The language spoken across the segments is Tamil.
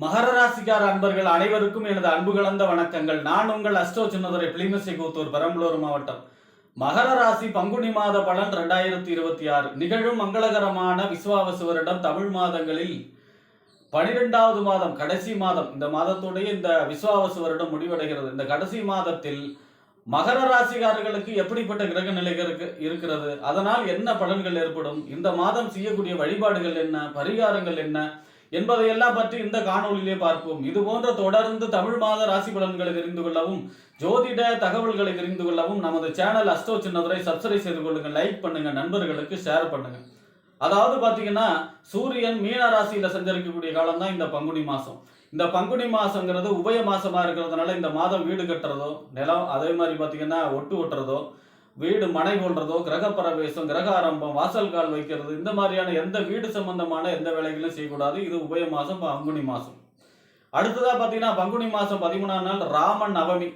மகர ராசிக்கார அன்பர்கள் அனைவருக்கும் எனது அன்பு கலந்த வணக்கங்கள். நான் உங்கள் அஸ்ட்ரோ சின்னதுரை பிளிமசி கூத்தூர் பெரம்பலூர் மாவட்டம். மகர ராசி பங்குனி மாத பலன் 2026 நிகழும் மங்களகரமான விசுவாவசு வருடம் தமிழ் மாதங்களில் 12வது மாதம், கடைசி மாதம். இந்த மாதத்துடைய இந்த விசுவாவசு வருடம் முடிவடைகிறது. இந்த கடைசி மாதத்தில் மகர ராசிக்காரர்களுக்கு எப்படிப்பட்ட கிரக நிலைகள் இருக்கிறது, அதனால் என்ன பலன்கள் ஏற்படும், இந்த மாதம் செய்யக்கூடிய வழிபாடுகள் என்ன, பரிகாரங்கள் என்ன என்பதையெல்லாம் பற்றி இந்த காணொலியிலே பார்ப்போம். இது போன்ற தொடர்ந்து தமிழ் மாத ராசி பலன்களை தெரிந்து கொள்ளவும், ஜோதிட தகவல்களை தெரிந்து கொள்ளவும் நமது சேனல் அஸ்ட்ரோ சின்னதுரை சப்ஸ்கிரைப் செய்து கொள்ளுங்க, லைக் பண்ணுங்க, நண்பர்களுக்கு ஷேர் பண்ணுங்க. அதாவது பாத்தீங்கன்னா சூரியன் மீன ராசியில சஞ்சரிக்கக்கூடிய காலம் தான் இந்த பங்குனி மாசம். இந்த பங்குனி மாசங்கிறது உபய மாசமா இருக்கிறதுனால இந்த மாதம் வீடு கட்டுறதோ, நிலம், அதே மாதிரி பாத்தீங்கன்னா ஒட்டு ஒட்டுறதோ, வீடு மனை கொள்றதோ, கிரக பிரவேசம், கிரக ஆரம்பம், வாசல் கால் வைக்கிறது, இந்த மாதிரியான எந்த வீடு சம்பந்தமான எந்த வேலைகளும் செய்யக்கூடாது. இது உபய மாசம், பங்குனி மாசம். அடுத்ததா பாத்தீங்கன்னா பங்குனி மாசம் 13ஆம் நாள் ராம நவமி.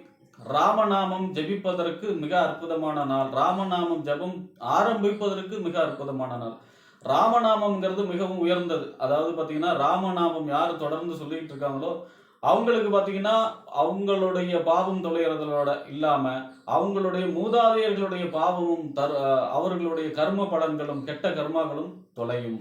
ராமநாமம் ஜபிப்பதற்கு மிக அற்புதமான நாள். ராமநாமம் ஜபம் ஆரம்பிப்பதற்கு மிக அற்புதமான நாள். ராமநாமம்ங்கிறது மிகவும் உயர்ந்தது. அதாவது பாத்தீங்கன்னா ராமநாமம் யார் தொடர்ந்து சொல்லிட்டு இருக்காங்களோ அவங்களுக்கு பாத்தீங்கன்னா அவங்களுடைய பாவம் தொலைகிறதோட இல்லாம அவங்களுடைய மூதாதையர்களுடைய பாவமும் அவர்களுடைய கர்ம பலன்களும் கெட்ட கர்மாக்களும் தொலையும்.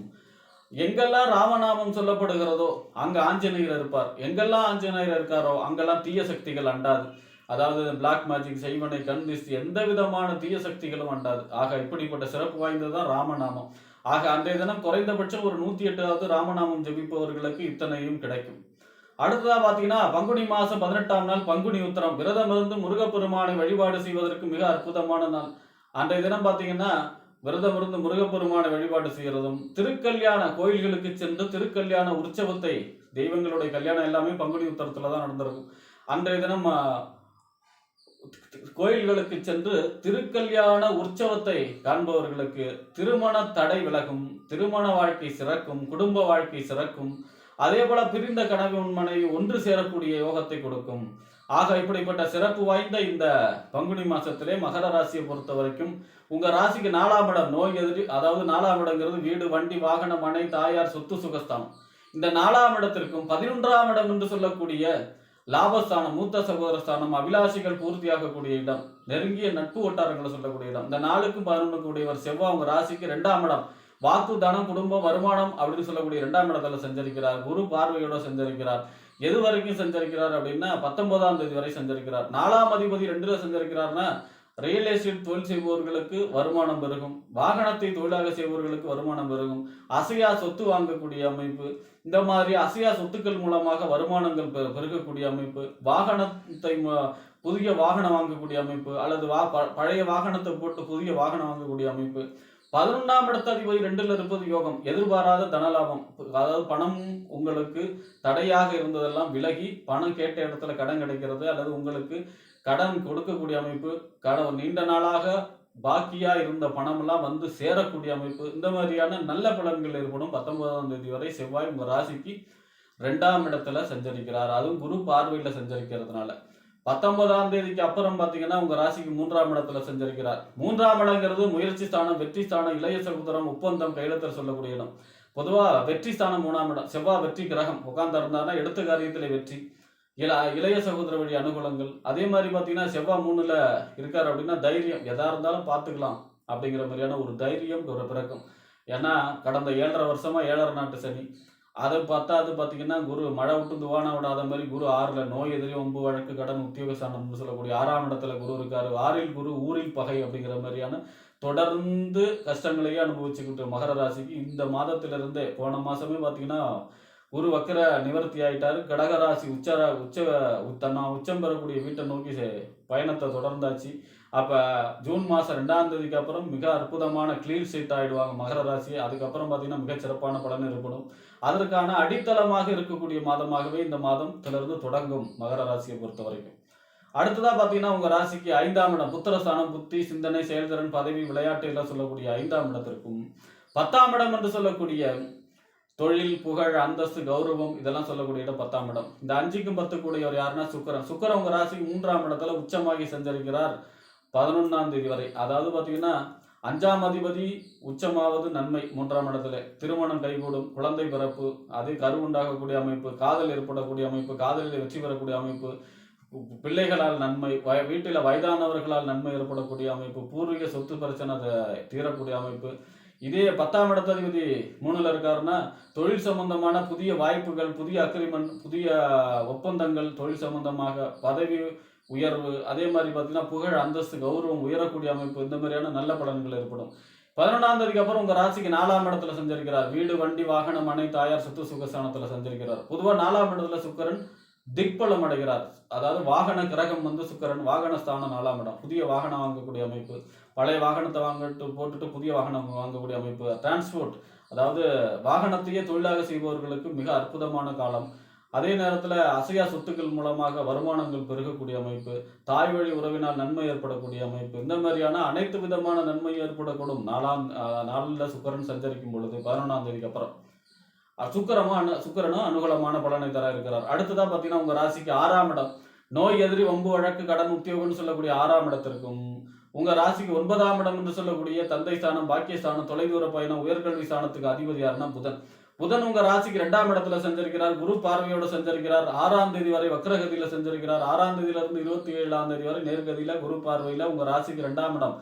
எங்கெல்லாம் ராமநாமம் சொல்லப்படுகிறதோ அங்க ஆஞ்சநேயர் இருப்பார். எங்கெல்லாம் ஆஞ்சநேயர் இருக்காரோ அங்கெல்லாம் தீய சக்திகள் அண்டாது. அதாவது பிளாக் மேஜிக், செய்வனை, கண்திஸ்தி, எந்த விதமான தீய சக்திகளும் அண்டாது. ஆக இப்படிப்பட்ட சிறப்பு வாய்ந்ததுதான் ராமநாமம். ஆக அன்றைய தினம் குறைந்தபட்சம் ஒரு 108வது ராமநாமம் ஜபிப்பவர்களுக்கு இத்தனையும் கிடைக்கும். அடுத்ததா பாத்தீங்கன்னா பங்குனி மாசம் 18ஆம் நாள் பங்குனி உத்திரம். விரதமிருந்து முருகப்பெருமானை வழிபாடு செய்வதற்கு மிக அற்புதமான நாள். அன்றைய தினம் பாத்தீங்கன்னா விரதமிருந்து முருகப்பெருமானை வழிபாடு செய்யறதும், திருக்கல்யாண கோயில்களுக்கு சென்று திருக்கல்யாண உற்சவத்தை, தெய்வங்களுடைய கல்யாணம் எல்லாமே பங்குனி உத்திரத்துலதான் நடந்திருக்கும். அன்றைய தினம் கோயில்களுக்கு சென்று திருக்கல்யாண உற்சவத்தை காண்பவர்களுக்கு திருமண தடை விலகும், திருமண வாழ்க்கை சிறக்கும், குடும்ப வாழ்க்கை சிறக்கும். அதே போல பிரிந்த கணவன் மனைவி ஒன்று சேரக்கூடிய யோகத்தை கொடுக்கும். ஆக இப்படிப்பட்ட சிறப்பு வாய்ந்த இந்த பங்குனி மாசத்திலே மகர ராசியை பொறுத்த வரைக்கும் உங்க ராசிக்கு 4ஆம் இடம் நோய் எதிரி. அதாவது 4ஆம் இடங்கிறது வீடு, வண்டி, வாகன, மனை, தாயார், சொத்து, சுகஸ்தானம். இந்த 4ஆம் இடத்திற்கும் 11ஆம் இடம் என்று சொல்லக்கூடிய லாபஸ்தானம், மூத்த சகோதரஸ்தானம், அபிலாஷிகள் பூர்த்தியாகக்கூடிய இடம், நெருங்கிய நட்பு வட்டாரங்களை சொல்லக்கூடிய இடம். இந்த 4க்கும் 11 கூடியவர் செவ்வாய் உங்க ராசிக்கு 2ஆம் இடம், வாக்கு, தனம், குடும்பம், வருமானம் அப்படின்னு சொல்லக்கூடிய 2ஆம் இடத்துல சஞ்சரிக்கிறார். குரு பார்வையோட சஞ்சரிக்கிறார். எது வரைக்கும் சஞ்சரிக்கிறார் அப்படின்னா 19ஆம் தேதி வரை சஞ்சரிக்கிறார். 4ஆம் அதிபதி 2ல சஞ்சரிக்கிறார்னா ரியல் எஸ்டேட் தொழில் செய்பவர்களுக்கு வருமானம் பெருகும், வாகனத்தை தொழிலாக செய்பவர்களுக்கு வருமானம் பெருகும், அசையா சொத்து வாங்கக்கூடிய அமைப்பு, இந்த மாதிரி அசையா சொத்துக்கள் மூலமாக வருமானங்கள் பெருகக்கூடிய அமைப்பு, வாகனத்தை புதிய வாகனம் வாங்கக்கூடிய அமைப்பு, அல்லது பழைய வாகனத்தை போட்டு புதிய வாகனம் வாங்கக்கூடிய அமைப்பு. 11ஆம் இடத்த அதிபதி 2ல இருப்பது யோகம், எதிர்பாராத தனலாபம். அதாவது பணம் உங்களுக்கு தடையாக இருந்ததெல்லாம் விலகி பணம் கேட்ட இடத்துல கடன் கிடைக்கிறது, அல்லது உங்களுக்கு கடன் கொடுக்கக்கூடிய அமைப்பு, கடன் நீண்ட நாளாக பாக்கியா இருந்த பணம் எல்லாம் வந்து சேரக்கூடிய அமைப்பு. இந்த மாதிரியான நல்ல பலன்கள் ஏற்படும். 19ஆம் தேதி வரை செவ்வாய் உங்க ராசிக்கு 2ஆம் இடத்துல சஞ்சரிக்கிறார். அதுவும் குரு பார்வையில சஞ்சரிக்கிறதுனால 19ஆம் தேதிக்கு அப்புறம் பாத்தீங்கன்னா உங்க ராசிக்கு 3ஆம் இடத்துல சஞ்சரிக்கிறார். 3ஆம் இடங்கிறது முயற்சி ஸ்தானம், வெற்றி ஸ்தானம், இளைய சகோதரம், ஒப்பந்தம், கையெழுத்தர் சொல்லக்கூடிய இடம். பொதுவா வெற்றி ஸ்தானம் 3ஆம் இடம். செவ்வாய் வெற்றி கிரகம் உட்கார்ந்து இருந்தாருன்னா எடுத்த காரியத்திலே வெற்றி, இளைய சகோதர வழி அனுகூலங்கள். அதே மாதிரி பாத்தீங்கன்னா செவ்வாய் 3ல இருக்காரு அப்படின்னா தைரியம், எதா இருந்தாலும் பார்த்துக்கலாம் அப்படிங்கிற மாதிரியான ஒரு தைரியம் ஒரு பிறக்கும். ஏன்னா கடந்த 7.5 வருஷமா 7.5 நாட்டு சனி. அதை பார்த்தாது பார்த்தீங்கன்னா குரு மழை விட்டு துவானா விடாத மாதிரி குரு 6ல நோய் எதிரி, ஒம்பு, வழக்கு, கடன், உத்தியோக ஸ்தானம் சொல்லக்கூடிய 6ஆம் இடத்துல குரு இருக்காரு. 6ல் குரு ஊரில் பகை அப்படிங்கிற மாதிரியான தொடர்ந்து கஷ்டங்களையே அனுபவிச்சுக்கிட்டு மகர ராசிக்கு இந்த மாதத்திலிருந்தே போன மாசமே பார்த்தீங்கன்னா குரு வக்கர நிவர்த்தி ஆயிட்டாரு. கடகராசி உச்சம் பெறக்கூடிய வீட்டை நோக்கி பயணத்தை தொடர்ந்தாச்சு. அப்ப ஜூன் மாசம் 2ஆம் தேதிக்கு அப்புறம் மிக அற்புதமான கிளீன் சீட் ஆயிடுவாங்க மகர ராசி. அதுக்கப்புறம் பார்த்தீங்கன்னா மிகச் சிறப்பான பலன் ஏற்படும். அதற்கான அடித்தளமாக இருக்கக்கூடிய மாதமாகவே இந்த மாதத்திலிருந்து தொடங்கும் மகர ராசியை பொறுத்த வரைக்கும். அடுத்ததா பாத்தீங்கன்னா உங்க ராசிக்கு 5ஆம் இடம் புத்திரஸ்தானம், புத்தி, சிந்தனை, செயல்திறன், பதவி, விளையாட்டு எல்லாம் சொல்லக்கூடிய 5ஆம் இடத்திற்கும் 10ஆம் இடம் என்று சொல்லக்கூடிய தொழில், புகழ், அந்தஸ்து, கௌரவம் இதெல்லாம் சொல்லக்கூடிய இடம் 10ஆம் இடம். இந்த 5க்கும் 10 கூடியவர் யாருன்னா சுக்கிரன். சுக்கிரன் உங்க ராசிக்கு 3ஆம் இடத்துல உச்சமாகி சஞ்சரிக்கிறார் 11ஆம் தேதி வரை. அதாவது பாத்தீங்கன்னா 5ஆம் அதிபதி உச்சமாவது நன்மை 3ஆம் இடத்துல. திருமணம் கைகூடும், குழந்தை பிறப்பு, அது கரு உண்டாகக்கூடிய அமைப்பு, காதல் ஏற்படக்கூடிய அமைப்பு, காதலில் வெற்றி பெறக்கூடிய அமைப்பு, பிள்ளைகளால் நன்மை, வீட்டில் வயதானவர்களால் நன்மை ஏற்படக்கூடிய அமைப்பு, பூர்வீக சொத்து பிரச்சனை தீரக்கூடிய அமைப்பு. இதே 10ஆம் இடத்ததிபதி 3ல இருக்காருன்னா தொழில் சம்பந்தமான புதிய வாய்ப்புகள், புதிய அக்ரிமெண்ட், புதிய ஒப்பந்தங்கள், தொழில் சம்பந்தமாக பதவி உயர்வு, அதே மாதிரி பார்த்தீங்கன்னா புகழ், அந்தஸ்து, கௌரவம் உயரக்கூடிய அமைப்பு, இந்த மாதிரியான நல்ல பலன்கள் ஏற்படும். 11ஆம் தேதிக்கு அப்புறம் உங்க ராசிக்கு 4ஆம் இடத்துல சஞ்சரிக்கிறார். வீடு, வண்டி, வாகனம், மனை, தாயார், சொத்து சுகஸ்தானத்துல சஞ்சரிக்கிறார். பொதுவாக 4ஆம் இடத்துல சுக்கிரன் திக்பலம் அடைகிறார். அதாவது வாகன கிரகம் சுக்கிரன், வாகன ஸ்தானம் 4ஆம் இடம். புதிய வாகனம் வாங்கக்கூடிய அமைப்பு, பழைய வாகனத்தை போட்டுட்டு புதிய வாகனம் வாங்கக்கூடிய அமைப்பு, டிரான்ஸ்போர்ட், அதாவது வாகனத்தையே தொழிலாக செய்பவர்களுக்கு மிக அற்புதமான காலம். அதே நேரத்தில் அசையா சொத்துக்கள் மூலமாக வருமானங்கள் பெருகக்கூடிய அமைப்பு, தாய் வழி உறவினால் நன்மை ஏற்படக்கூடிய அமைப்பு, இந்த மாதிரியான அனைத்து விதமான நன்மை ஏற்படக்கூடும் 4ஆம் நாளில் சுக்கிரன் சஞ்சரிக்கும் பொழுது 11ஆம் தேதிக்கு அப்புறம். சுக்கிரனும் அனுகூலமான பலனை தர இருக்கிறார். அடுத்ததா பார்த்தீங்கன்னா உங்க ராசிக்கு 6ஆம் இடம், நோய், எதிரி, வம்பு, வழக்கு, கடன், உத்தியோகம்னு சொல்லக்கூடிய 6ஆம் இடத்திற்கும், உங்க ராசிக்கு 9ஆம் இடம் என்று சொல்லக்கூடிய தந்தை ஸ்தானம், பாக்கியஸ்தானம், தொலைதூர பயணம், உயர்கல்வி ஸ்தானத்துக்கு அதிபதி யாருன்னா புதன். புதன் உங்க ராசிக்கு 2ஆம் இடத்துல சஞ்சரிக்கிறார். குரு பார்வையோட சஞ்சரிக்கிறார். 6ஆம் தேதி வரை வக்ரகதியில சஞ்சரிக்கிறார். 6ஆம் தேதியில இருந்து 27ஆம் தேதி வரை நேர்கதியில குரு பார்வையில உங்க ராசிக்கு 2ஆம் இடம்,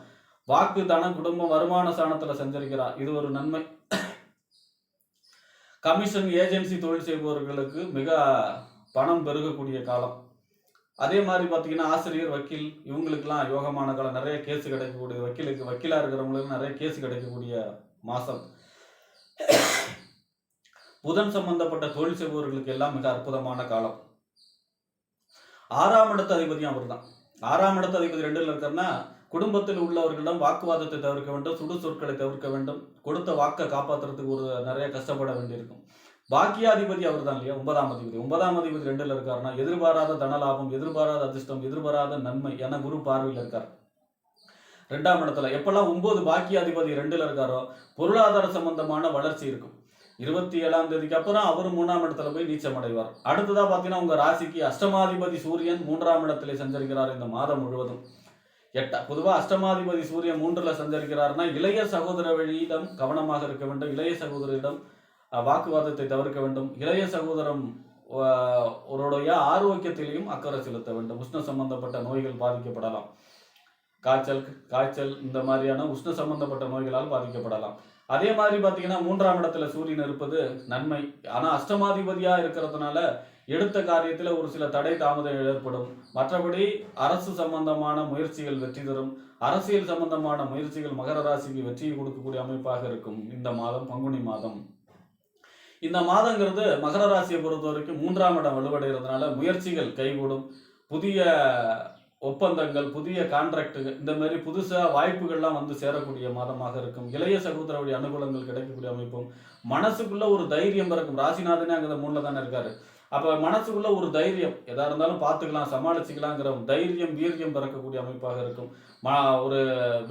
வாக்கு, தனம், குடும்பம், வருமான ஸ்தானத்துல சஞ்சரிக்கிறார். இது ஒரு நன்மை. கமிஷன், ஏஜென்சி தொழில் செய்பவர்களுக்கு மிக பணம் பெருகக்கூடிய காலம். அதே மாதிரி பார்த்தீங்கன்னா ஆசிரியர், வக்கீல், இவங்களுக்கெல்லாம் யோகமான காலம். நிறைய கேஸ் கிடைக்கக்கூடிய, வக்கீலாக இருக்கிறவங்களுக்கு நிறைய கேஸ் கிடைக்கக்கூடிய மாதம். புதன் சம்பந்தப்பட்ட தொழில் செய்பவர்களுக்கு எல்லாம் மிக அற்புதமான காலம். 6ஆம் இடத்து அதிபதியும் அவர் தான். 6ஆம் இடத்து அதிபதி 2ல் இருக்காருன்னா குடும்பத்தில் உள்ளவர்களிடம் வாக்குவாதத்தை தவிர்க்க வேண்டும், சுடு சொற்களை தவிர்க்க வேண்டும், கொடுத்த வாக்கை காப்பாற்றுறதுக்கு நிறைய கஷ்டப்பட வேண்டியிருக்கும். பாக்கியாதிபதி அவர் தான் இல்லையா, 9ஆம் அதிபதி. 9ஆம் அதிபதி 2ல் இருக்காருன்னா எதிர்பாராத தனலாபம், எதிர்பாராத அதிர்ஷ்டம், எதிர்பாராத நன்மை என குரு பார்வையில் இருக்கார் 2ஆம் இடத்துல. எப்பெல்லாம் 9 பாக்கியாதிபதி 2ல் இருக்காரோ பொருளாதார சம்பந்தமான வளர்ச்சி இருக்கும். 27ஆம் தேதிக்கு அப்புறம் அவர் 3ஆம் இடத்துல போய் நீச்சம் அடைவார். அடுத்ததா பார்த்தீங்கன்னா உங்க ராசிக்கு அஷ்டமாதிபதி சூரியன் 3ஆம் இடத்துல சஞ்சரிக்கிறார் இந்த மாதம் முழுவதும். பொதுவாக அஷ்டமாதிபதி சூரியன் 3ல் சஞ்சரிக்கிறார்னா இளைய சகோதர வழியிடம் கவனமாக இருக்க வேண்டும். இளைய சகோதரிடம் வாக்குவாதத்தை தவிர்க்க வேண்டும். இளைய சகோதரம் அவருடைய ஆரோக்கியத்திலையும் அக்கறை செலுத்த வேண்டும். உஷ்ண சம்பந்தப்பட்ட நோய்கள் பாதிக்கப்படலாம். காய்ச்சல் இந்த மாதிரியான உஷ்ண சம்பந்தப்பட்ட நோய்களால் பாதிக்கப்படலாம். அதே மாதிரி பார்த்தீங்கன்னா 3ஆம் இடத்துல சூரியன் இருப்பது நன்மை. ஆனால் அஷ்டமாதிபதியா இருக்கிறதுனால எடுத்த காரியத்தில் ஒரு சில தடை தாமதம் ஏற்படும். மற்றபடி அரசு சம்பந்தமான முயற்சிகள் வெற்றி தரும். அரசியல் சம்பந்தமான முயற்சிகள் மகர ராசிக்கு வெற்றியை கொடுக்கக்கூடிய அமைப்பாக இருக்கும் இந்த மாதம், பங்குனி மாதம். இந்த மாதங்கிறது மகர ராசியை பொறுத்த வரைக்கும் 3ஆம் இடம் வலுவடைகிறதுனால முயற்சிகள் கைகூடும். புதிய ஒப்பந்தங்கள், புதிய கான்ட்ராக்டு, இந்த மாதிரி புதுசாக வாய்ப்புகள்லாம் வந்து சேரக்கூடிய மாதமாக இருக்கும். இளைய சகோதரருடைய அனுகூலங்கள் கிடைக்கக்கூடிய அமைப்பும், மனசுக்குள்ள ஒரு தைரியம் பிறக்கும். ராசிநாதனே அங்கே 3ல் தானே இருக்காரு. அப்போ மனசுக்குள்ள ஒரு தைரியம், எதா இருந்தாலும் பார்த்துக்கலாம், சமாளிச்சுக்கலாங்கிற தைரியம், வீரியம் பிறக்கக்கூடிய அமைப்பாக இருக்கும். ஒரு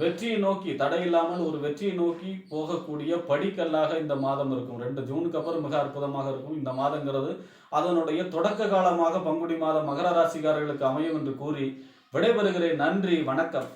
வெற்றியை நோக்கி, தடையில்லாமல் ஒரு வெற்றியை நோக்கி போகக்கூடிய படிக்கல்லாக இந்த மாதம் இருக்கும். 2 ஜூனுக்கு அப்புறம் மிக அற்புதமாக இருக்கும் இந்த மாதங்கிறது. அதனுடைய தொடக்க காலமாக பங்குனி மாதம் மகர ராசிக்காரர்களுக்கு அமையும் என்று கூறி விடைபெறுகிறேன். நன்றி, வணக்கம்.